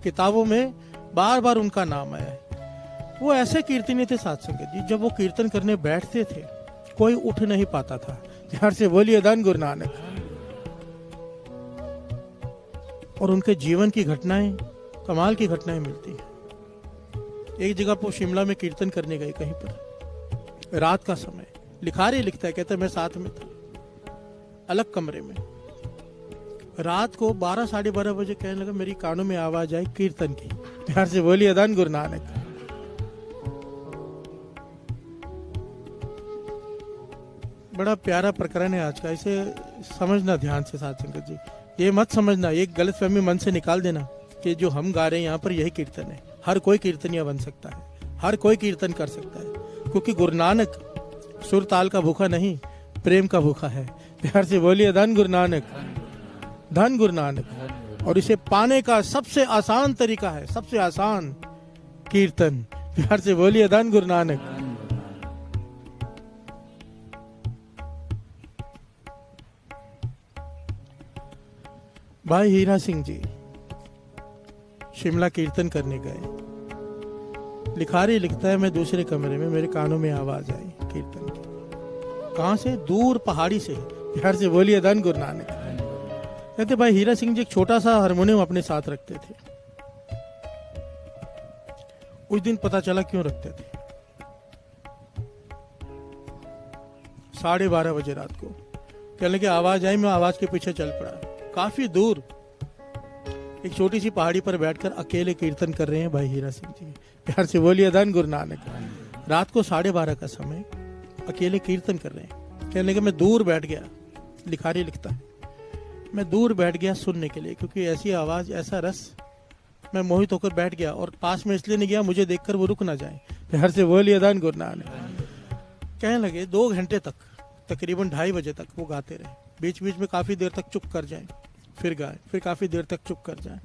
किताबों में बार बार उनका नाम आया है। वो ऐसे कीर्तनी थे साथ संगत जी, जब वो कीर्तन करने बैठते थे कोई उठ नहीं पाता था। ध्यान से बोलिए धन गुरु नानक। और उनके जीवन की घटनाएं, कमाल की घटनाएं मिलती हैं। एक जगह वो शिमला में कीर्तन करने गए कहीं पर, रात का समय, लिखारी लिखता है, कहता है मैं साथ में था अलग कमरे में। रात को 12 साढ़े 12 बजे कहने लगा मेरी कानों में आवाज आई कीर्तन की। प्यार से बोलिए धन गुरु नानक। बड़ा प्यारा प्रकरण है आज का, इसे समझना ध्यान से साथ संगत जी। ये मत समझना, एक गलत फहमी मन से निकाल देना कि जो हम गा रहे हैं यहाँ पर यही कीर्तन है। हर कोई कीर्तनिया बन सकता है, हर कोई कीर्तन कर सकता है, क्योंकि गुरु नानक सुर ताल का भूखा नहीं, प्रेम का भूखा है। प्यार से बोलिए धन गुरु नानक, धन गुरु नानक। और इसे पाने का सबसे आसान तरीका है, सबसे आसान कीर्तन। प्यार से बोलिए धन गुरु नानक। भाई हीरा सिंह जी शिमला कीर्तन करने गए। लिखारी लिखता है मैं दूसरे कमरे में, मेरे कानों में आवाज आई कीर्तन की। कहां से? दूर पहाड़ी से। प्यार से बोलिए धन गुरु नानक। कहते भाई हीरा सिंह जी एक छोटा सा हारमोनियम अपने साथ रखते थे। उस दिन पता चला क्यों रखते थे। 12:30 बजे रात को कहने लगे आवाज आई, मैं आवाज के पीछे चल पड़ा। काफी दूर एक छोटी सी पहाड़ी पर बैठकर अकेले कीर्तन कर रहे हैं भाई हीरा सिंह जी। प्यार से बोलिए धन गुरु नानक। रात को 12:30 का समय, अकेले कीर्तन कर रहे हैं। कहने लगे मैं दूर बैठ गया, लिखारी लिखता है, मैं दूर बैठ गया सुनने के लिए, क्योंकि ऐसी आवाज, ऐसा रस, मैं मोहित होकर बैठ गया। और पास में इसलिए नहीं गया मुझे देखकर वो रुक ना जाए। प्यार से बोलिए धन गुरु नानक। कहने लगे 2 घंटे तक, तकरीबन 2:30 बजे तक वो गाते रहे। बीच बीच में काफी देर तक चुप कर जाए, फिर गाए, फिर काफी देर तक चुप कर जाए।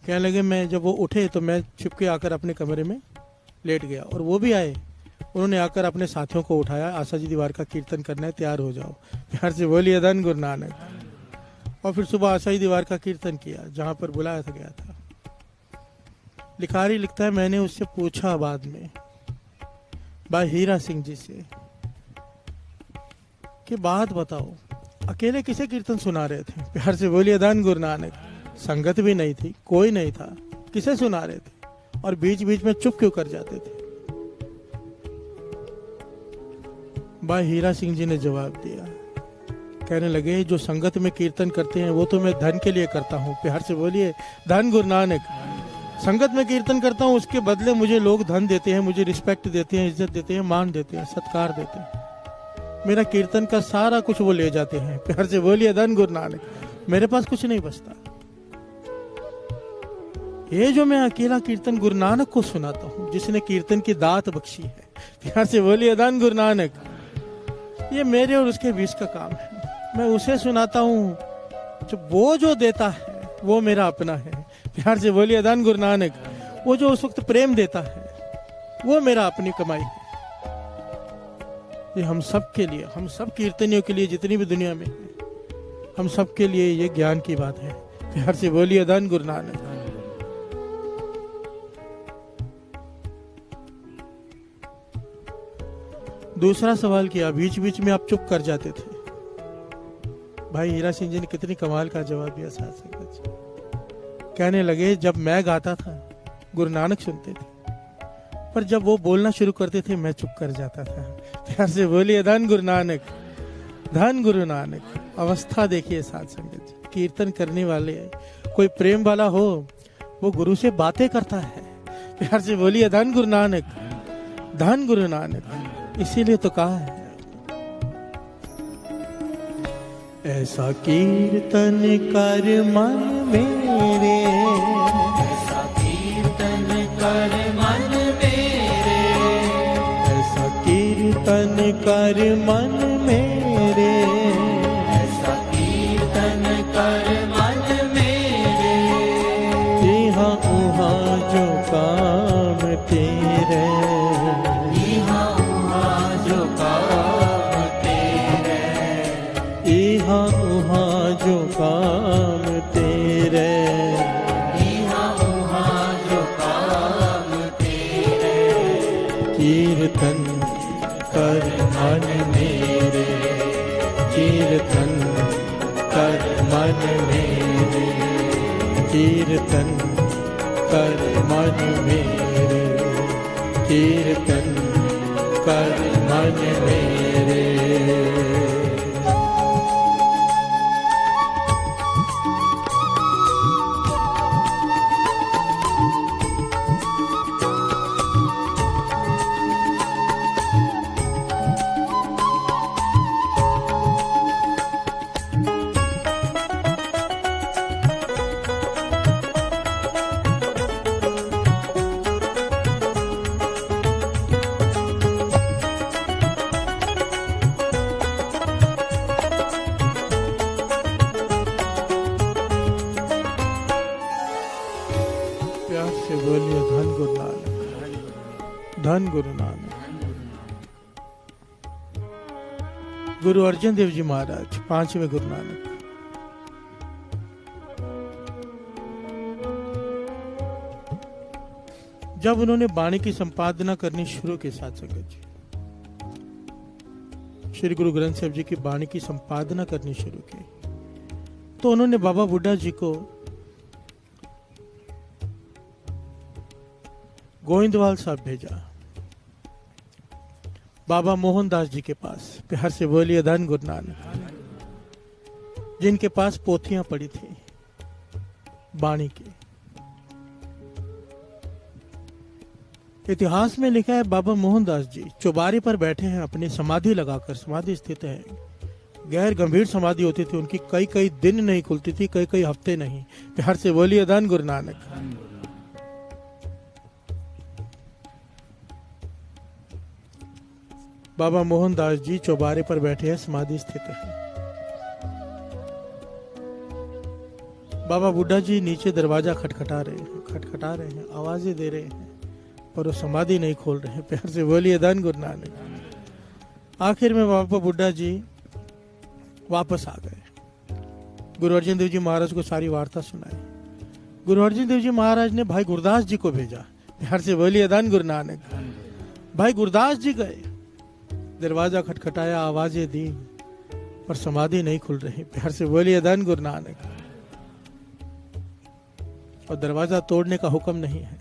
कहने लगे मैं जब वो उठे तो मैं छिपके आकर अपने कमरे में लेट गया, और वो भी आए। उन्होंने आकर अपने साथियों को उठाया, आशा जी दीवार का कीर्तन करना है, तैयार हो जाओ। प्यार से बोलिए धन गुरु नानक। और फिर सुबह आशा जी दीवार का कीर्तन किया जहां पर बुलाया था गया था। लिखारी लिखता है मैंने उससे पूछा बाद में भाई हीरा सिंह जी से कि बात बताओ, अकेले किसे कीर्तन सुना रहे थे? प्यार से बोलिए धन गुरु नानक। संगत भी नहीं थी, कोई नहीं था, किसे सुना रहे थे? और बीच बीच में चुप क्यों कर जाते थे? भाई हीरा सिंह जी ने जवाब दिया, कहने लगे जो संगत में कीर्तन करते हैं वो तो मैं धन के लिए करता हूँ। प्यार से बोलिए धन गुरु नानक। संगत में कीर्तन करता हूँ, उसके बदले मुझे लोग धन देते हैं, मुझे रिस्पेक्ट देते हैं, इज्जत देते हैं, मान देते हैं, सत्कार देते हैं। मेरा कीर्तन का सारा कुछ वो ले जाते हैं। प्यार से बोलिए धन गुरु नानक। मेरे पास कुछ नहीं बचता। ये जो मैं अकेला कीर्तन गुरु नानक को सुनाता हूँ, जिसने कीर्तन की दात बख्शी है। प्यार से बोलिए धन गुरु नानक। ये मेरे और उसके बीच का काम है। मैं उसे सुनाता हूँ जो वो जो देता है वो मेरा अपना है। प्यार से बोलिए धन गुरु नानक। वो जो उस वक्त प्रेम देता है वो मेरा अपनी कमाई है। ये हम सब के लिए, हम सब कीर्तनियों के लिए, जितनी भी दुनिया में है, हम सब के लिए ये ज्ञान की बात है। प्यार से बोलिए धन गुरु नानक। दूसरा सवाल किया, बीच बीच में आप चुप कर जाते थे। भाई हीरा सिंह जी ने कितनी कमाल का जवाब दिया साथ संगत। कहने लगे जब मैं गाता था गुरु नानक सुनते थे, पर जब वो बोलना शुरू करते थे मैं चुप कर जाता था। प्यार से बोलिए धन गुरु नानक, धन गुरु नानक। अवस्था देखिए साथ संगत, कीर्तन करने वाले कोई प्रेम वाला हो वो गुरु से बातें करता है। प्यार से बोलिए धन गुरु नानक, धन गुरु नानक। इसीलिए तो कहा है ऐसा कीर्तन कर मन मेरे, ऐसा कीर्तन कर मन मेरे, ऐसा कीर्तन कर मन मेरे, ऐसा कीर्तन कर मन मेरे। यहाँ उहाँ जो काम तेरे, यहाँ उहाँ जो काम तेरे, यहाँ उहाँ जो काम तेरे। मेरे, यहाँ वहाँ जो काम तेरे, कीर्तन कर मन मेरे, कीर्तन कर मन मेरे, कीर्तन कर मन मेरे, कीर्तन कर मन मेरे। प्यार से बोलिए धन गुरु नानक, धन गुरु नानक। गुरु अर्जन देव जी महाराज, 5वें गुरु नानक। जब उन्होंने वाणी की संपादना करनी शुरू की, साथ संगत जी, श्री गुरु ग्रंथ साहिब जी की वाणी की संपादना करनी शुरू की, तो उन्होंने बाबा बुड्ढा जी को गोविंदवाल साहब भेजा, बाबा मोहनदास जी के पास। प्यार से बोलिए धन गुरु नानक। जिनके पास पोथियां पड़ी थी वाणी की। इतिहास में लिखा है बाबा मोहनदास जी चौबारे पर बैठे हैं, अपनी समाधि लगाकर, समाधि स्थित है, गैर गंभीर समाधि होती थी उनकी, कई कई दिन नहीं खुलती थी, कई कई हफ्ते नहीं। प्यार से बोलिए धन गुरु नानक। बाबा मोहनदास जी चौबारे पर बैठे हैं, समाधि स्थित है। बाबा बुड्ढा जी नीचे दरवाजा खटखटा रहे हैं, आवाजें दे रहे हैं, पर वो समाधि नहीं खोल रहे हैं। प्यार से बोलिए धन गुरु नानक। आखिर में बाबा बुड्ढा जी वापस आ गए, गुरु अर्जन देव जी महाराज को सारी वार्ता सुनाई। गुरु अर्जन देव जी महाराज ने भाई गुरदास जी को भेजा। प्यार से बोलिए धन गुरु नानक। भाई गुरदास जी गए, दरवाजा खटखटाया, आवाजें दी, पर समाधि नहीं खुल रही। प्यार से बोलिए धन गुरु नानक। और दरवाजा तोड़ने का हुक्म नहीं है।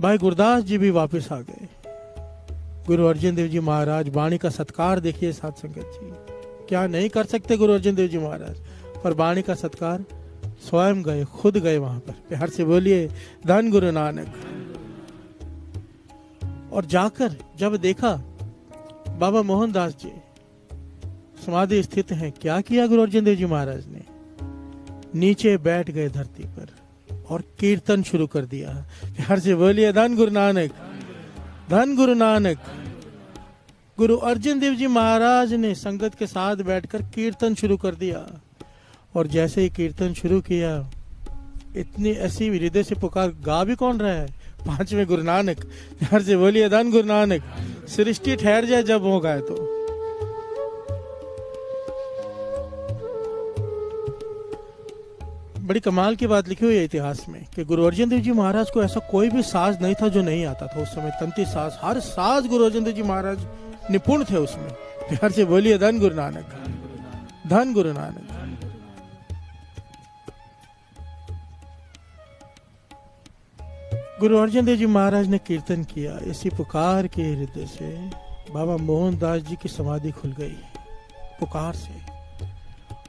भाई गुरदास जी भी वापस आ गए। गुरु अर्जन देव जी महाराज, वाणी का सत्कार देखिए साथ संगत जी, क्या नहीं कर सकते गुरु अर्जन देव जी महाराज, पर वाणी का सत्कार स्वयं गए, खुद गए वहां पर। प्यार से बोलिए धन गुरु नानक। और जाकर जब देखा बाबा मोहनदास जी समाधि स्थित हैं, क्या किया गुरु अर्जन देव जी महाराज ने? नीचे बैठ गए धरती पर और कीर्तन शुरू कर दिया। प्यार से बोलिए धन गुरु नानक, धन गुरु नानक। गुरु अर्जन देव जी महाराज ने संगत के साथ बैठकर कीर्तन शुरू कर दिया। और जैसे ही कीर्तन शुरू किया, इतनी ऐसी हृदय से पुकार, गा भी कौन रहा है? 5वें गुरु नानक। प्यार से बोलिए धन गुरु नानक। सृष्टि ठहर जाए जब होगा तो। बड़ी कमाल की बात लिखी हुई है इतिहास में कि गुरु अर्जन देव जी महाराज को ऐसा कोई भी साज नहीं था जो नहीं आता था उस समय। तंती साज, हर साज गुरु अर्जन देव जी महाराज निपुण थे उसमें। प्यार से बोलिए धन गुरु नानक, धन गुरु नानक। गुरु अर्जन देव जी महाराज ने कीर्तन किया। इसी पुकार के हृदय से बाबा मोहनदास जी की समाधि खुल गई, पुकार से।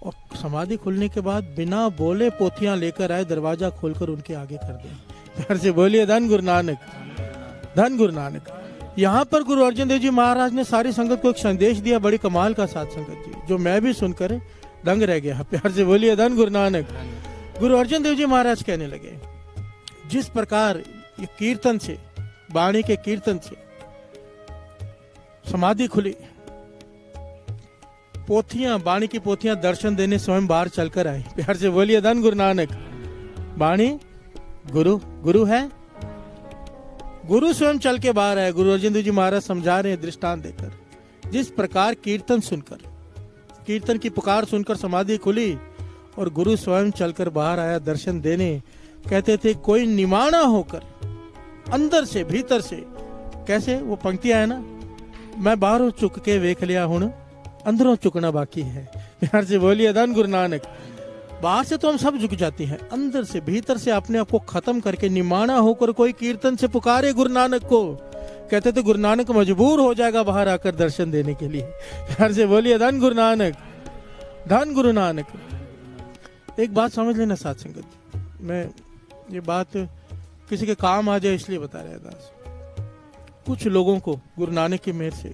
और समाधि खुलने के बाद बिना बोले पोथियां लेकर आए, दरवाजा खोलकर उनके आगे कर दे। प्यार से बोलिए धन गुरु नानक, धन गुरु नानक। यहाँ पर गुरु अर्जन देव जी महाराज ने सारी संगत को एक संदेश दिया, बड़ी कमाल का साथ संगत जी, जो मैं भी सुनकर दंग रह गया। प्यार से बोलिए धन गुरु नानक। गुरु अर्जन देव जी महाराज कहने लगे, जिस प्रकार ये कीर्तन से, वाणी के कीर्तन से समाधि खुली, पोथियां, वाणी की पोथियां दर्शन देने स्वयं बाहर चलकर आई। प्यार से बोलिए धन गुरु नानक। वाणी गुरु, गुरु है, गुरु स्वयं चल के बाहर आए। गुरु अर्जन देव जी महाराज समझा रहे हैं दृष्टांत देकर। जिस प्रकार कीर्तन सुनकर, कीर्तन की पुकार सुनकर समाधि खुली और गुरु स्वयं चलकर बाहर आया दर्शन देने। कहते थे कोई निमाणा होकर अंदर से भीतर से, कैसे वो पंक्तियां है ना, मैं बाहरों चुक के वेख लिया हूं अंदरों चुकना बाकी है। प्यार से बोलिए धन गुरु नानक। बाहर से तो हम सब झुक जाते हैं, अंदर से भीतर से अपने आप को खत्म करके निमाणा होकर कोई कीर्तन से पुकारे गुरु नानक को। कहते थे गुरु नानक मजबूर हो जाएगा बाहर आकर दर्शन देने के लिए। प्यार से बोलिए धन गुरु नानक, धन गुरु नानक। एक बात समझ लेना साथ संगत, मैं ये बात किसी के काम आ जाए इसलिए बता रहा दास। कुछ लोगों को गुरु नानक की मेहर से,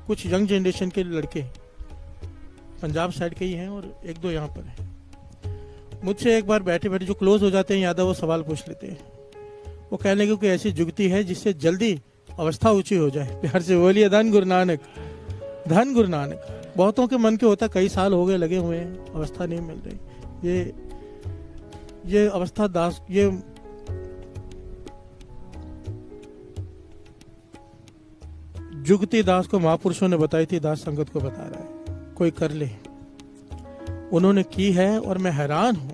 कुछ यंग जनरेशन के लड़के पंजाब साइड के ही हैं और एक दो यहाँ पर हैं, मुझसे एक बार बैठे बैठे जो क्लोज हो जाते हैं यादव, वो सवाल पूछ लेते हैं। वो कहने लगे कोई ऐसी जुगती है जिससे जल्दी अवस्था ऊंची हो जाए। प्यार से बोलिए धन गुरु नानक, धन गुरु नानक। बहुतों के मन के होता कई साल हो गए लगे हुए हैं, अवस्था नहीं मिल रही। ये अवस्था दास, ये जुगती दास को महापुरुषों ने बताई थी, दास संगत को बता रहा है, कोई कर ले। उन्होंने की है और मैं हैरान हूं।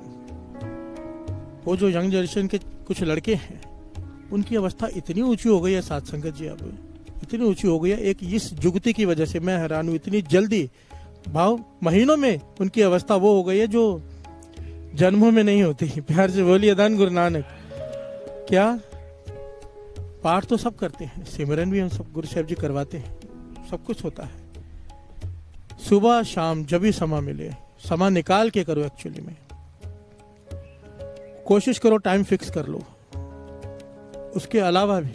वो जो यंग जनरेशन के कुछ लड़के हैं उनकी अवस्था इतनी ऊंची हो गई है साथ संगत जी, अब इतनी ऊंची हो गई है एक इस जुगती की वजह से। मैं हैरान हूं, इतनी जल्दी भाव महीनों में उनकी अवस्था वो हो गई है जो जन्मों में नहीं होती। प्यार से बोलिए धन गुरु नानक। क्या पाठ तो सब करते हैं, सिमरन भी हम सब गुरु साहब जी करवाते हैं, सब कुछ होता है। सुबह शाम जब भी समय मिले, समय निकाल के करो। एक्चुअली में कोशिश करो, टाइम फिक्स कर लो। उसके अलावा भी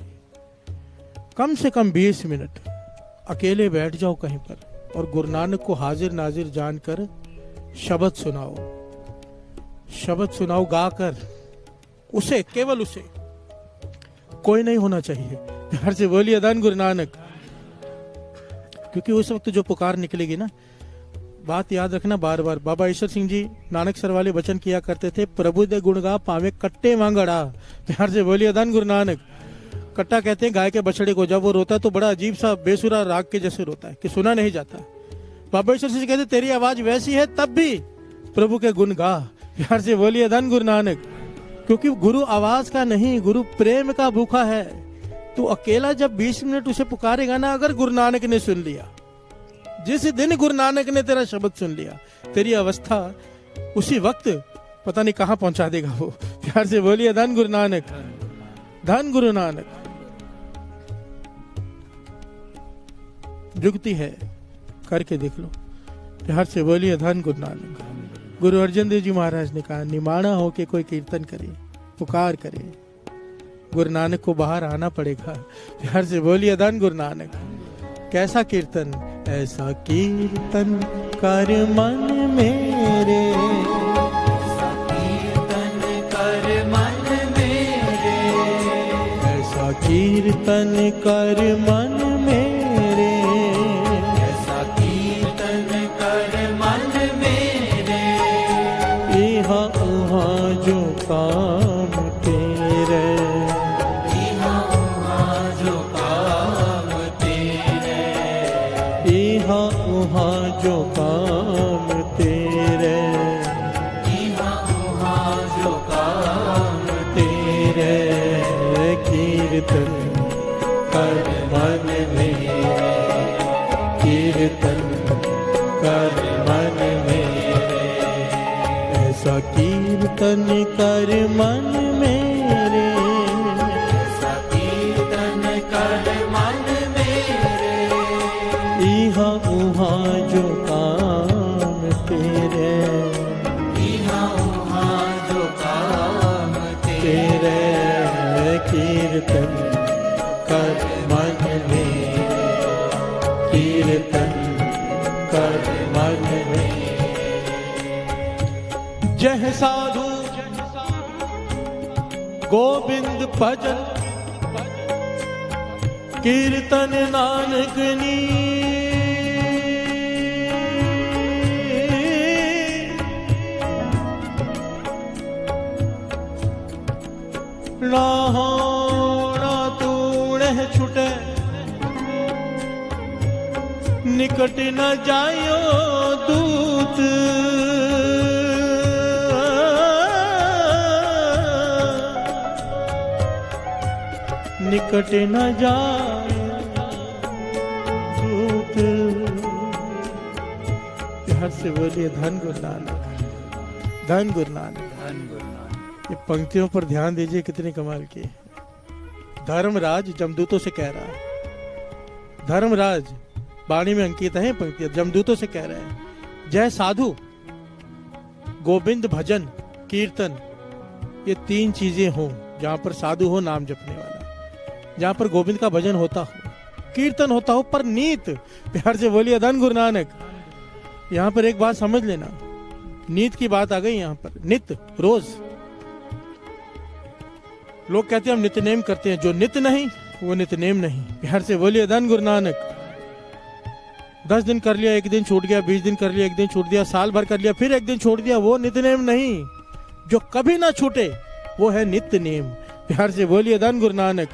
कम से कम 20 मिनट अकेले बैठ जाओ कहीं पर और गुरु नानक को हाजिर नाजिर जानकर शब्द सुनाओ, शब्द सुनाओ गाकर। उसे, केवल उसे, कोई नहीं होना चाहिए। प्यार से बोलिए धन गुरु नानक। क्योंकि उस वक्त जो पुकार निकलेगी ना, बात याद रखना बार बार। बाबा ईश्वर सिंह जी नानक सर वाले वचन किया करते थे, प्रभु दे गुण गा पावे कट्टे मांगड़ा। प्यार से बोलिए धन गुरु नानक। कट्टा कहते हैं गाय के बछड़े को, जब वो रोता है तो बड़ा अजीब सा बेसुरा राग के जैसे रोता है कि सुना नहीं जाता। बाबा ईश्वर सिंह जी कहते तेरी आवाज वैसी है तब भी प्रभु के गुण गा। प्यार से बोलिए धन गुरु नानक। क्योंकि गुरु आवाज का नहीं, गुरु प्रेम का भूखा है। तो अकेला जब 20 मिनट उसे पुकारेगा ना, अगर गुरु नानक ने सुन लिया, जिस दिन गुरु नानक ने तेरा शब्द सुन लिया, तेरी अवस्था उसी वक्त पता नहीं कहां पहुंचा देगा वो। प्यार से बोलिए धन गुरु नानक, धन गुरु नानक। जुगती है, करके देख लो। प्यार से बोलिए धन गुरु नानक। गुरु अर्जन देव जी महाराज ने कहा, निमाणा होके कोई कीर्तन करे, पुकार करे, गुरु नानक को बाहर आना पड़ेगा। प्यार से बोलिए धन गुरु नानक। कैसा कीर्तन? ऐसा कीर्तन कर मन मेरे, ऐसा कीर्तन कर मन मेरे, ऐसा कीर्तन कर मन मेरे, ऐसा कीर्तन कर मन मेरे, यहाँ वहाँ जो काम तेरे, यहाँ वहाँ जो काम तेरे, यहाँ वहाँ जो काम तेरे, यहाँ वहाँ जो काम तेरे कीर्तन कर मन मेरे, कीर्तन कर मन मेरे, ऐसा कीर्तन कर मन मेरे, ऐसा कीर्तन कर मन मेरे, यहाँ वहाँ जो काम तेरे, यहाँ वहाँ जो काम तेरे, तेरे कीर्तन कर मन मेरे, कीर्तन कर मन मेरे। जय साधु गोविंद भजन कीर्तन नानक नी, ना होना तूने छुटे निकट न जायो दूत, निकट न जाए दूत। प्यार से बोलिए धन गुरु नानक, धन गुरु नानक। धन गुरु नानक। ये पंक्तियों पर ध्यान दीजिए कितनी कमाल की है। धर्मराज जमदूतों से कह रहा है, धर्मराज वाणी में अंकित है पंक्ति, जमदूतों से कह रहे हैं जय साधु गोविंद भजन कीर्तन, ये तीन चीजें हों। जहां पर साधु हो नाम जपने वाला, जहां पर गोविंद का भजन होता हो, कीर्तन होता हो, पर नीत। प्यार से बोलिए धन गुरु नानक। यहां पर एक बात समझ लेना, नीत की बात आ गई यहां पर। नित्य रोज लोग कहते हैं हम नित्यनेम करते हैं, जो नित्य नहीं वो नित्यनेम नहीं। प्यार से बोलिए धन गुरु नानक। 10 दिन कर लिया, एक दिन छूट गया, 20 दिन कर लिया, एक दिन छूट दिया, साल भर कर लिया, फिर एक दिन छोड़ दिया, वो नित्यनेम नहीं। जो कभी ना छूटे वो है नित्य नेम। प्यार से बोलिए धन गुरु नानक।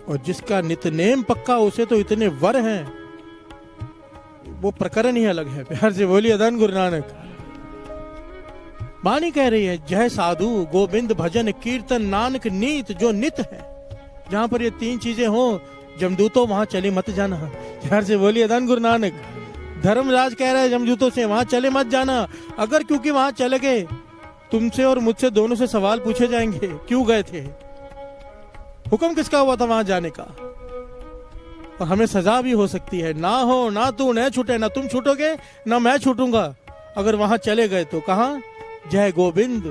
और जिसका नित्य नेम पक्का, उसे तो इतने वर हैं, वो प्रकरण ही अलग है। प्यार से बोलिए धन गुरु नानक। वाणी कह रही है जय साधु गोविंद भजन कीर्तन नानक नीत, जो नित्य है। जहां पर ये तीन चीजें हो, जमदूतों वहां चले मत जाना। प्यार से बोलिए धन गुरु नानक। धर्मराज कह रहा है जमदूतों से वहां चले मत जाना। अगर क्योंकि वहां चले गए, तुमसे और मुझसे दोनों से सवाल पूछे जाएंगे, क्यों गए थे, हुक्म किसका हुआ था वहां जाने का, और हमें सजा भी हो सकती है। ना हो ना तू न छूटे, ना तुम छूटोगे ना मैं छूटूंगा। अगर वहां चले गए तो कहा जय गोविंद,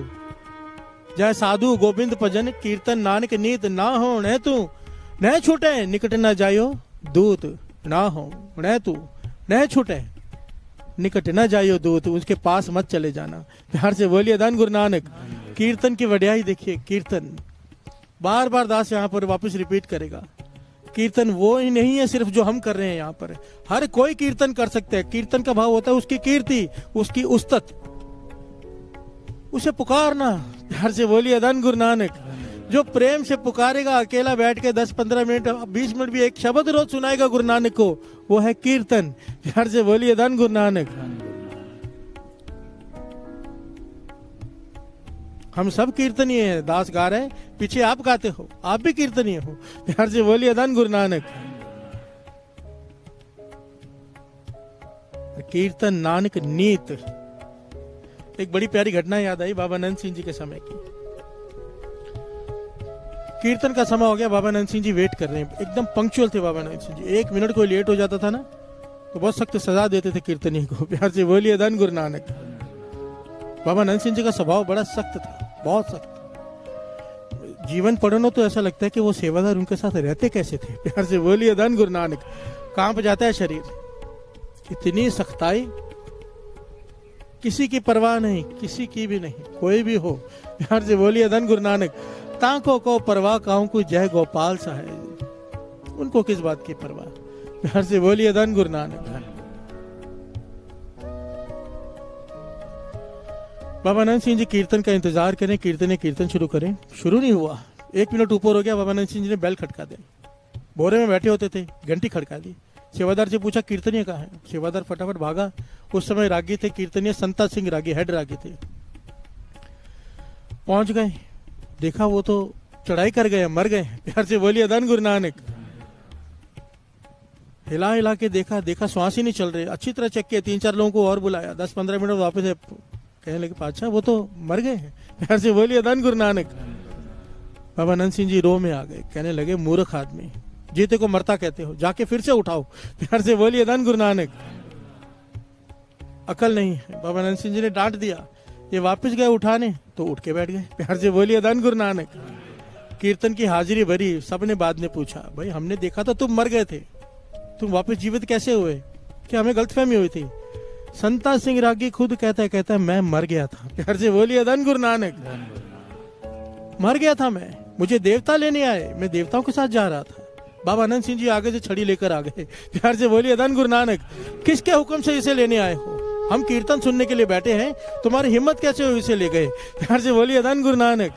जय साधु गोविंद भजन कीर्तन नानक नीत, ना हो न तू न छूटे निकट न जायो दूत, ना हो न तू न छूटे निकट न जायो दूत, उसके पास मत चले जाना। प्यार से बोलिए धन गुरु नानक। कीर्तन की वड्याई देखिए, कीर्तन बार बार दास यहाँ पर वापस रिपीट करेगा। कीर्तन वो ही नहीं है सिर्फ जो हम कर रहे हैं यहाँ पर, हर कोई कीर्तन कर सकते हैं। कीर्तन का भाव होता है उसकी कीर्ति, उसकी उस्तत, उसे पुकारना। प्यार से बोलिए धन गुरु नानक। जो प्रेम से पुकारेगा, अकेला बैठ के 10-15 मिनट 20 मिनट भी एक शब्द रोज सुनाएगा गुरु नानक को, वो है कीर्तन। प्यार से बोलिए धन गुरु नानक। हम सब कीर्तनीय हैं, दास गा रहे, पीछे आप गाते हो, आप भी कीर्तनीय हो। प्यार से बोलिए धन गुरु नानक। कीर्तन नानक नीत। एक बड़ी प्यारी घटना याद आई बाबा नंद सिंह जी के समय की। कीर्तन का समय हो गया, बाबा नंद सिंह जी वेट कर रहे हैं, एकदम पंक्चुअल थे बाबा नंद सिंह जी। 1 मिनट कोई लेट हो जाता था ना तो बहुत सख्त सजा देते थे कीर्तनी को। प्यार से बोलिए धन गुरु नानक। बाबा नंद सिंह जी का स्वभाव बड़ा सख्त था, बहुत सख्त। जीवन पढ़ो तो ऐसा लगता है कि वो सेवादार उनके साथ रहते कैसे थे। प्यार से बोलिए धन गुरु नानक। कांप जाता है शरीर, इतनी सख्ताई, किसी की परवाह नहीं, किसी की भी नहीं, कोई भी हो। प्यार से बोलिए धन गुरु नानक। तांकों को परवाह कहूं को जय गोपाल साहेब, उनको किस बात की परवाह। प्यार से बोलिए धन गुरु नानक। बाबा नंद सिंह जी कीर्तन का इंतजार करें, कीर्तन शुरू करें। शुरू नहीं हुआ, 1 मिनट ऊपर हो गया, बाबा नंद सिंह जी ने बेल खटका दी। बोरे में बैठे होते थे, घंटी खड़का दी। सेवादार से पूछा कीर्तनीय कहाँ है। सेवादार फटाफट भागा। उस समय रागी थे कीर्तनीय संता सिंह रागी, हेड रागी थे। पहुंच गए, देखा वो तो चढ़ाई कर गए, मर गए। प्यार से बोलिए धन गुरु नानक। हिला हिला के देखा श्वास ही नहीं चल रहे। अच्छी तरह चेक किया, 3-4 लोगों को और बुलाया, 10-15 मिनट वापस कहने लगे अच्छा वो तो मर गए हैं। प्यार से बोलिए धन गुरु नानक। बाबा नंद सिंह जी रो में आ गए, कहने लगे मूर्ख आदमी, जीते को मरता कहते हो, जाके फिर से उठाओ। प्यार से बोलिए धन गुरु नानक। अकल नहीं है। बाबा नंद सिंह जी ने डांट दिया, ये वापस गए उठाने तो उठ के बैठ गए। प्यार से बोलिए धन गुरु नानक। कीर्तन की हाजिरी भरी, सबने बाद में पूछा भाई हमने देखा था तुम मर गए थे, तुम वापस जीवित कैसे हुए, क्या हमें गलतफहमी हुई थी। संता सिंह रागी खुद कहता है मैं मर गया था। प्यार से बोलिए धन गुरु नानक। मर गया था मैं, मुझे देवता लेने आए, मैं देवताओं के साथ जा रहा था। बाबा आनंद सिंह जी आगे से छड़ी लेकर आ गए। प्यार से बोलिए धन गुरु नानक। किसके हुक्म से इसे लेने आए हो, हम कीर्तन सुनने के लिए बैठे हैं, तुम्हारी हिम्मत कैसे हुई इसे ले गए। प्यार से बोलिए धन गुरु नानक।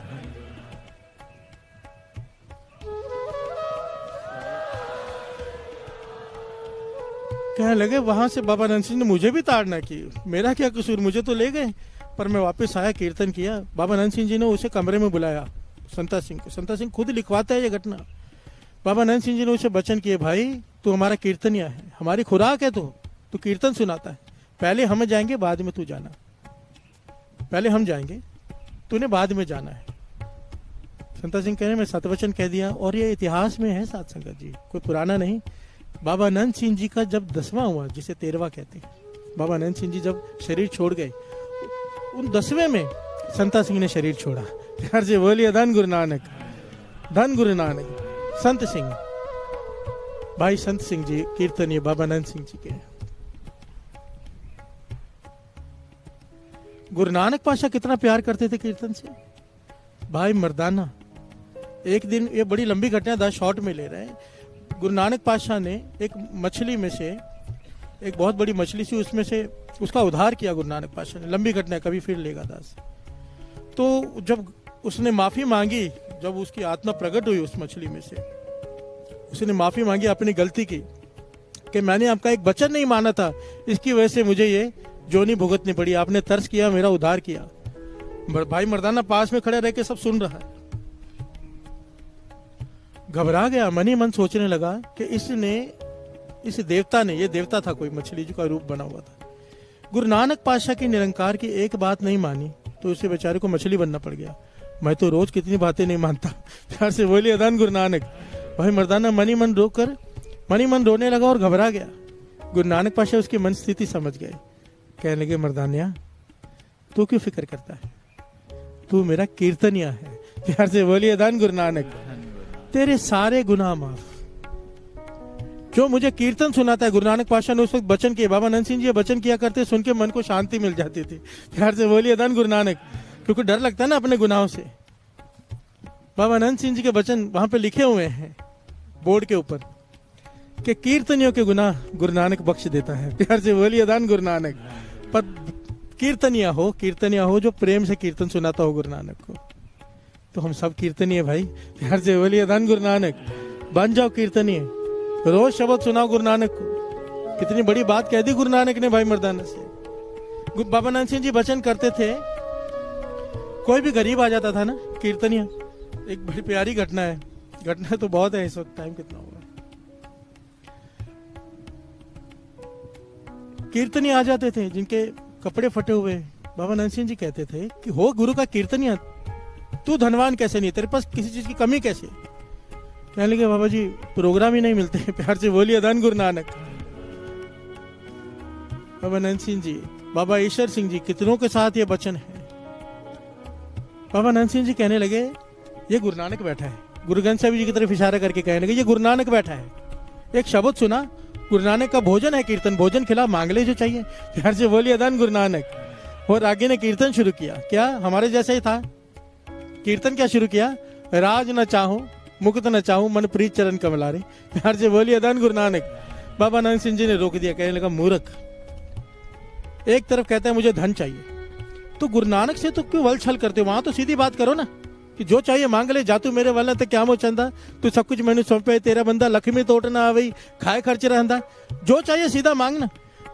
कहने लगे वहां से बाबा आनंद सिंह ने मुझे भी ताड़ना की, मेरा क्या कसूर, मुझे तो ले गए, पर मैं वापस आया, कीर्तन किया। बाबा आनंद सिंह जी ने उसे कमरे में बुलाया, संता सिंह को। संता सिंह खुद लिखवाता है ये घटना। बाबा नंद सिंह जी ने उसे वचन किए, भाई तू हमारा कीर्तनिया है, हमारी खुराक है, तू कीर्तन सुनाता है, पहले हम जाएंगे बाद में तू जाना, पहले हम जाएंगे तूने बाद में जाना है। संता सिंह कह रहे मैं सतवचन कह दिया, और ये इतिहास में है साथ संगत जी, कोई पुराना नहीं। बाबा नंद सिंह जी का जब 10वां हुआ, जिसे 13वां कहते हैं, बाबा नंद सिंह जी जब शरीर छोड़ गए, उन 10वें में संता सिंह ने शरीर छोड़ा। प्यार से बोलिए धन गुरु नानक, धन गुरु नानक। संत सिंह, भाई संत सिंह जी कीर्तनीय बाबा नंद सिंह जी के। गुरु नानक पाशा कितना प्यार करते थे कीर्तन से। भाई मर्दाना, एक दिन, ये बड़ी लंबी घटना 10 शॉर्ट में ले रहे हैं। गुरु नानक पाशा ने एक मछली में से, एक बहुत बड़ी मछली सी, उसमें से उसका उद्धार किया गुरु नानक पाशा ने। लंबी घटना है, कभी फिर लेगा दास। तो जब उसने माफी मांगी, जब उसकी आत्मा प्रकट हुई उस मछली में से, उसने माफी मांगी अपनी गलती की, कि मैंने आपका एक वचन नहीं माना था, इसकी वजह से मुझे ये जोनी भुगतनी पड़ी, आपने तरस किया, मेरा उद्धार किया। भाई मर्दाना पास में खड़े रह के सब सुन रहा है, घबरा गया, मन ही मन सोचने लगा कि इस देवता ने, ये देवता था कोई, मछली का रूप बना हुआ था, गुरु नानक पातशाह की निरंकार की एक बात नहीं मानी, तो उसे बेचारे को मछली बनना पड़ गया। मैं तो रोज कितनी बातें नहीं मानता। प्यार से बोलिए धन गुरु नानक। भाई मर्दाना मनी मन रोने लगा और घबरा गया। गुरु नानक पातशाह उसकी मन स्थिति समझ गए, कहने लगे मर्दानिया तू क्यों फिक्र करता है, तू मेरा कीर्तनिया है। प्यार से बोलिए धन गुरु नानक। तेरे सारे गुनाह माफ, जो मुझे कीर्तन सुनाता है। गुरु नानक पातशाह ने उस वक्त वचन किए, बाबा नंद सिंह जी वचन किया करते, सुन के मन को शांति मिल जाती थी। प्यार से बोलिए धन गुरु नानक, क्योंकि डर लगता है ना अपने गुनाहों से। बाबा नंद सिंह जी के वचन वहां पे लिखे हुए हैं बोर्ड के ऊपर, कि कीर्तनियों के गुनाह गुरु नानक बख्श देता है। प्यार से बोलिए धन गुरु नानक। पर कीर्तनिया हो जो प्रेम से कीर्तन सुनाता हो गुरु नानक को। तो हम सब कीर्तनीय भाई, प्यार से बोलिए धन गुरु नानक। बन जाओ कीर्तनीय, रोज शब्द सुनाओ गुरु नानक को। कितनी बड़ी बात कह दी गुरु नानक ने भाई मर्दाना से। बाबा नंद सिंह जी वचन करते थे, कोई भी गरीब आ जाता था ना कीर्तनिया। एक बड़ी प्यारी घटना है, घटना तो बहुत है, इस वक्त टाइम कितना हुआ। कीर्तनिया आ जाते थे जिनके कपड़े फटे हुए, बाबा नंद सिंह जी कहते थे कि हो गुरु का कीर्तनिया, तू धनवान कैसे नहीं, तेरे पास किसी चीज की कमी कैसे। कहने लगे बाबा जी प्रोग्राम ही नहीं मिलते। प्यार से बोलिए धन गुरु नानक। बाबा नंद सिंह जी, बाबा ईश्वर सिंह जी, कितनों के साथ ये वचन है। बाबा नंद सिंह जी कहने लगे ये गुरु नानक बैठा है। गुरु ग्रंथ साहिब जी की तरफ इशारा करके कहने लगे ये गुरु नानक बैठा है। एक शब्द सुना, गुरु नानक का भोजन है, कीर्तन भोजन खिला, मांग ले जो चाहिए। प्यार से बोलिए धन गुरु नानक। और आगे ने कीर्तन शुरू किया, क्या हमारे जैसा ही था। कीर्तन क्या शुरू किया, राज न चाहूं मुकुत न चाहूं मन प्रीत चरण कमलारे। प्यार से बोलिए धन गुरु नानक। बाबा नंद सिंह जी ने रोक दिया, कहने लगा मूर्ख, एक तरफ कहता है मुझे धन चाहिए, तो गुरु नानक से तो क्यों वल छल करते हो। वहां तो सीधी बात करो ना कि जो चाहिए मांग ले, जा तू मेरे वाला तो क्या मो चंदा, तू सब कुछ मैंने सौंपे, तेरा बंदा लक्ष्मी तोड़ ना आवई, खाए खर्च रहंदा, जो चाहिए सीधा मांगना।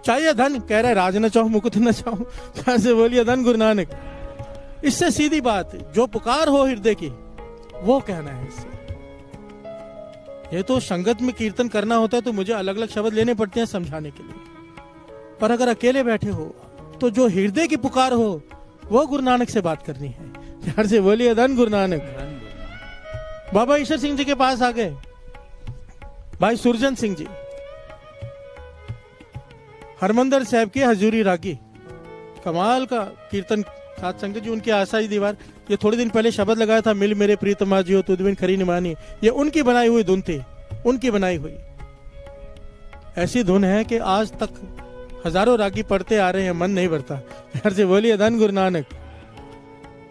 चाहिए धन, कह रहा है राज न चाहूं मुकुत न चाहूं। प्यार से बोलिए धन गुरु नानक। इससे सीधी बात, जो पुकार हो हृदय की वो कहना है। इससे ये तो संगत में कीर्तन करना होता है तो मुझे अलग अलग शब्द लेने पड़ते हैं समझाने के लिए, पर अगर अकेले बैठे हो तो जो हृदय की पुकार हो वो गुरु नानक से बात करनी है। प्यार से बोलिए धन गुरु नानक। बाबा ईश्वर सिंह जी के पास आ गए भाई सुरजन सिंह जी, हरमंदर साहब की हजूरी रागी, कमाल का कीर्तन। साथ संगत जी उनकी आशा ही दीवार, ये थोड़े दिन पहले शब्द लगाया था, मिल मेरे प्रीतमा जियो तुद बिन खरी निमानी, ये उनकी बनाई हुई धुन थी, उनकी बनाई हुई। ऐसी धुन है कि आज तक हजारों रागी पढ़ते आ रहे हैं, मन नहीं भरता। प्यार से बोलिए धन गुरु नानक।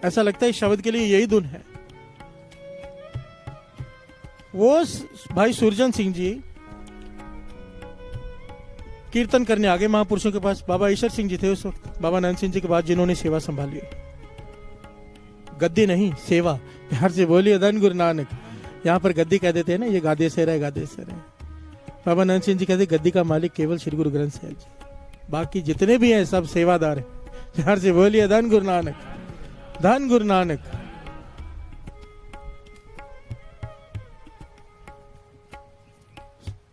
ऐसा लगता है इस शब्द के लिए यही धुन है। वो भाई सुरजन सिंह जी कीर्तन करने आगे महापुरुषों के पास। बाबा ईश्वर सिंह जी थे उस वक्त, बाबा नंद सिंह जी के बाद जिन्होंने सेवा संभाली, गद्दी नहीं सेवा। प्यार से बोलिए धन गुरु नानक। यहाँ पर गद्दी कह देते हैं ना, ये गादे से रहे, गादे से रहे। बाबा नंद सिंह जी कहते गद्दी का मालिक केवल श्री गुरु ग्रंथ साहिब जी, बाकी जितने भी हैं सब सेवादार हैं। प्यार से बोलिए धन गुरु नानक, धन गुरु नानक।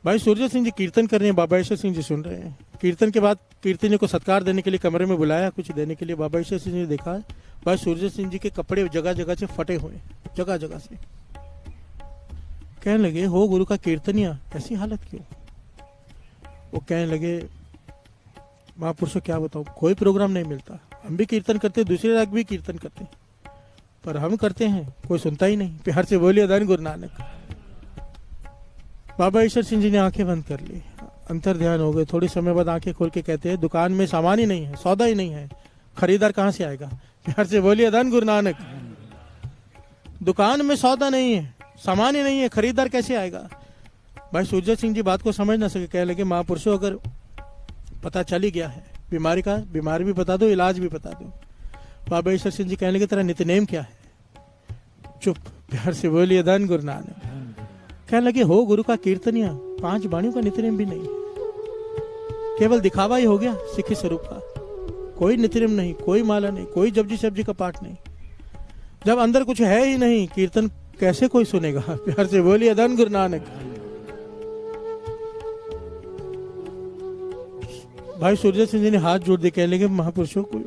भाई सूरज सिंह जी कीर्तन कर रहे हैं, बाबा ईश्वर सिंह जी सुन रहे हैं। कीर्तन के बाद कीर्तनियों को सत्कार देने के लिए कमरे में बुलाया, कुछ देने के लिए। बाबा ईश्वर सिंह जी ने देखा भाई सूरज सिंह जी के कपड़े जगह जगह से फटे हुए, जगह जगह से। कहने लगे, हो गुरु का कीर्तनिया, ऐसी हालत क्यों? वो कहने लगे, महापुरुषों क्या बताऊं, कोई प्रोग्राम नहीं मिलता। हम भी कीर्तन करते, दूसरे राग भी कीर्तन करते, पर हम करते हैं कोई सुनता ही नहीं। प्यार से बोलिए धन गुरु नानक। बाबा ईश्वर सिंह जी ने आंखें बंद कर ली, अंतर ध्यान हो गए। थोड़ी समय बाद आंखें खोल के कहते हैं, दुकान में सामान ही नहीं है, सौदा ही नहीं है, खरीदार कहां से आएगा? प्यार से बोलिए धन गुरु नानक। दुकान में सौदा नहीं है, सामान ही नहीं है, खरीदार कैसे आएगा? भाई सूरज सिंह जी बात को समझ ना सके। कहने लगे, महापुरुषों अगर पता चल ही गया है बीमारी का, बीमारी भी बता दो, इलाज भी बता दो। बाबा ईश्वर सिंह जी कहने लगे, तेरा नित्यनेम क्या है? चुप। प्यार से बोलिए धन गुरु नानक। कहने लगे, हो गुरु का कीर्तनिया, 5 वाणियों का नित्यनेम भी नहीं, केवल दिखावा ही हो गया सिखी स्वरूप का। कोई नित्यनेम नहीं, कोई माला नहीं, कोई जपजी शब्जी का पाठ नहीं। जब अंदर कुछ है ही नहीं, कीर्तन कैसे कोई सुनेगा? प्यार से बोलिए धन गुरु नानक। भाई सूरज सिंह जी ने हाथ जोड़ दिए, कहने लगे, महापुरुषों को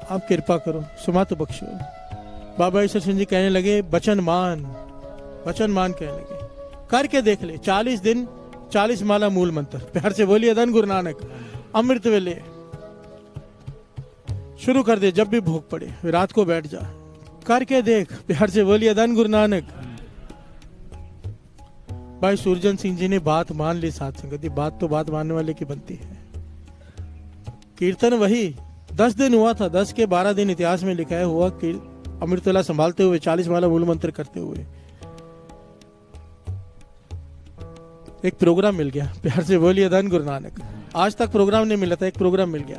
आप कृपा करो, सुमात बख्शो। बाबा ईश्वर सिंह जी कहने लगे, वचन मान, वचन मान। कहने लगे, करके देख ले, 40 दिन 40 माला मूल मंत्र। प्यार से बोलिए धन गुरु नानक। अमृत वेले शुरू कर दे, जब भी भूख पड़े रात को बैठ जा, करके देख। प्यार से बोलिए धन गुरु नानक। भाई सूरजन सिंह जी ने बात मान ली। साथ संगति, बात तो बात मानने वाले की बनती है। कीर्तन वही 10 दिन हुआ था, 10 के 12 दिन इतिहास में लिखा है हुआ कि अमृतवेला संभालते हुए 40 माला मूल मंत्र करते हुए एक प्रोग्राम मिल गया। प्यार से बोलिए धन गुरु नानक। आज तक प्रोग्राम नहीं मिला था, एक प्रोग्राम मिल गया।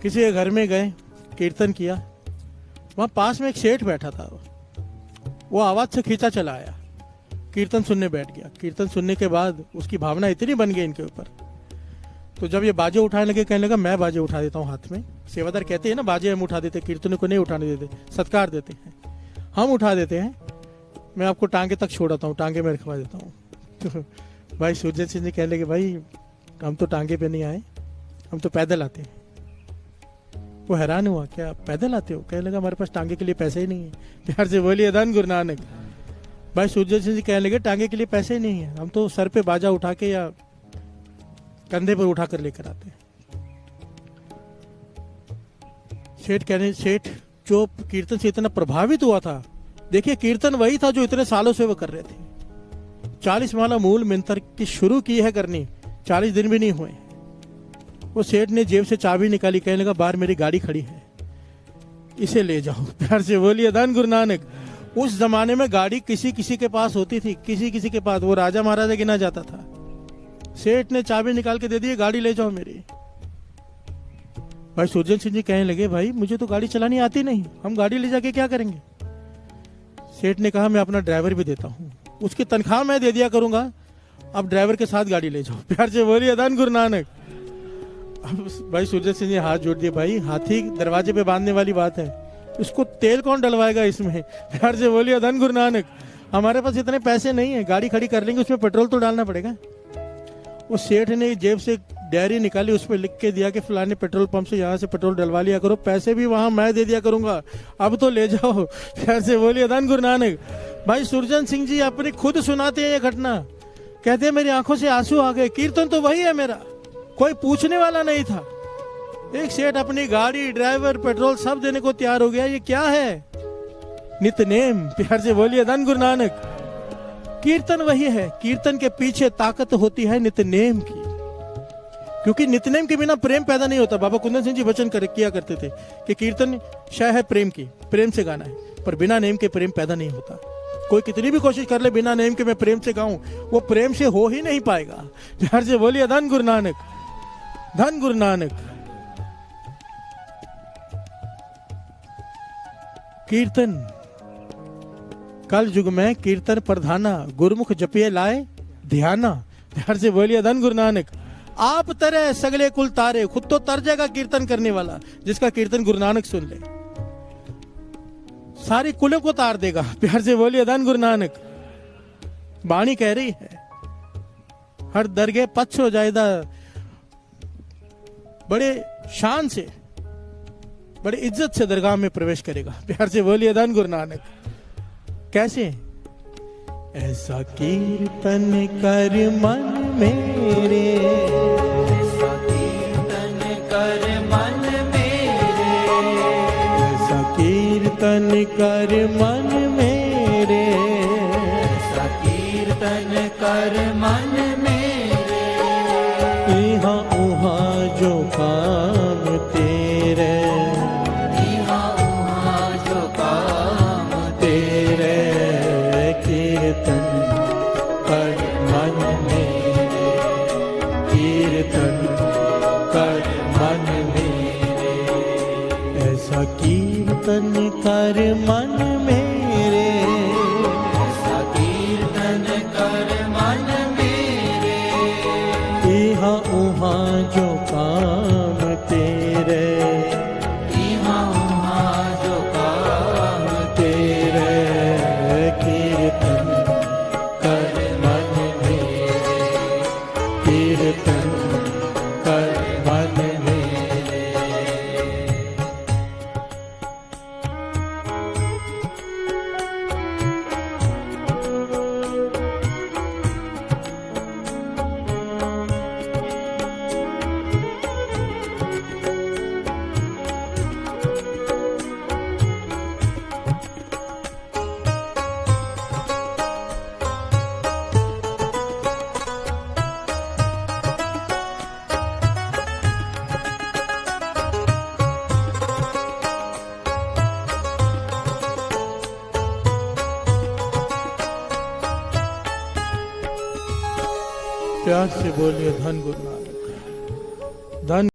किसी के घर में गए, कीर्तन किया, वहां पास में एक सेठ बैठा था, वो आवाज से खींचा चला आया, कीर्तन सुनने बैठ गया। कीर्तन सुनने के बाद उसकी भावना इतनी बन गई इनके ऊपर, तो जब ये बाजे उठाने लगे, कहने लगा, मैं बाजे उठा देता हूँ हाथ में। सेवादार कहते हैं ना, बाजे हम उठा देते, कीर्तनों को नहीं उठाने देते, सत्कार देते हैं, हम उठा देते हैं। मैं आपको टांगे तक छोड़ाता हूँ, टांगे में रखवा देता हूँ। तो भाई सूरज सिंह जी कहने लगे, भाई हम तो टांगे पे नहीं आए, हम तो पैदल आते हैं। वो हैरान हुआ, क्या पैदल आते हो? कहने लगा, हमारे पास टांगे के लिए पैसे ही नहीं है। प्यार से बोलिए धन गुरु नानक। भाई सूरज सिंह जी कहने लगे, टांगे के लिए पैसे ही नहीं है, हम तो सर पे बाजा उठा के या कंधे पर उठाकर लेकर आते हैं। सेठ जो कीर्तन से इतना प्रभावित हुआ था, देखिए कीर्तन वही था जो इतने सालों से वो कर रहे थे। 40 माला मूल मंत्र की शुरू की है करनी, 40 दिन भी नहीं हुए। वो सेठ ने जेब से चाबी निकाली, कहने लगा, बाहर मेरी गाड़ी खड़ी है, इसे ले जाओ। प्यार से बोलिए धन गुरु नानक। उस जमाने में गाड़ी किसी किसी के पास होती थी, किसी किसी के पास, वो राजा महाराजा गिना जाता था। सेठ ने चाबी निकाल के दे दी, गाड़ी ले जाओ मेरी। भाई सूरजन सिंह जी कहने लगे, भाई मुझे तो गाड़ी चलानी आती नहीं, हम गाड़ी ले जाके क्या करेंगे? सेठ ने कहा, मैं अपना ड्राइवर भी देता हूँ, उसकी तनख्वाह मैं दे दिया करूंगा, अब ड्राइवर के साथ गाड़ी ले जाओ। प्यार से बोलिए धन गुरु नानक। अब भाई सूरज सिंह जी हाथ जोड़ दिए, भाई हाथी दरवाजे पे बांधने वाली बात है, इसको तेल कौन डलवाएगा इसमें? प्यार से बोलिए धन गुरु नानक। हमारे पास इतने पैसे नहीं है, गाड़ी खड़ी कर लेंगे, उसमें पेट्रोल तो डालना पड़ेगा। उस सेठ ने जेब से डायरी निकाली, उस पर लिख के दिया कि फलाने पेट्रोल पंप से यहाँ से पेट्रोल डलवा लिया करो, पैसे भी वहां मैं दे दिया करूंगा, अब तो ले जाओ। प्यार से बोलिए धन गुरु नानक। भाई सूरजन सिंह जी अपनी खुद सुनाते हैं ये घटना, कहते हैं, मेरी आंखों से आंसू आ गए, कीर्तन तो वही है मेरा, कोई पूछने वाला नहीं था। एक सेठ अपनी गाड़ी, ड्राइवर, पेट्रोल सब देने को तैयार हो गया, ये क्या है? नित्यनेम। प्यार से बोलिए धन गुरु नानक। कीर्तन वही है, कीर्तन के पीछे ताकत होती है नित्यनेम की, क्योंकि नित्यनेम के बिना प्रेम पैदा नहीं होता। बाबा कुंदन सिंह जी वचन किया करते थे कि कीर्तन शय है प्रेम की, प्रेम से गाना है, पर बिना नेम के प्रेम पैदा नहीं होता। कोई कितनी भी कोशिश कर ले बिना नेम के मैं प्रेम से गाऊं, वो प्रेम से हो ही नहीं पाएगा। प्यार से बोलिए धन गुरु नानक, धन गुरु नानक। कीर्तन कल युग में कीर्तन प्रधाना, गुरुमुख जपिए लाए ध्याना। प्यार से बोलिए धन गुरु नानक। आप तरह सगले कुल तारे, खुद तो तर जाएगा कीर्तन करने वाला, जिसका कीर्तन गुरु नानक सुन ले, सारी कुलों को तार देगा। प्यार से बोलिए धन गुरु नानक। वाणी कह रही है, हर दरगाह पच्छ हो जाएगा, बड़े शान से, बड़े इज्जत से दरगाह में प्रवेश करेगा। प्यार से बोलिए धन गुरु नानक। कैसे? ऐसा कीर्तन कर मन मेरे, ऐसा कीर्तन कर मन मेरे, ऐसा कीर्तन कर मन मेरे, ऐसा कीर्तन कर मन मेरे, यहाँ उहाँ जो काम तेरे, यहाँ उहाँ जो काम तेरे कीर्तन कर मन मेरे, कीर्तन कर मन मेरे, ऐसा कीर्तन कर मन मेरे, ऐसा कीर्तन कर मन मेरे, यहाँ उहाँ जो काम तेरे, यहाँ उहाँ जो काम तेरे कीर्तन कर मन मेरे, कीर्तन कर मन मेरे। प्यार से बोलिए धन गुरु नानक। धन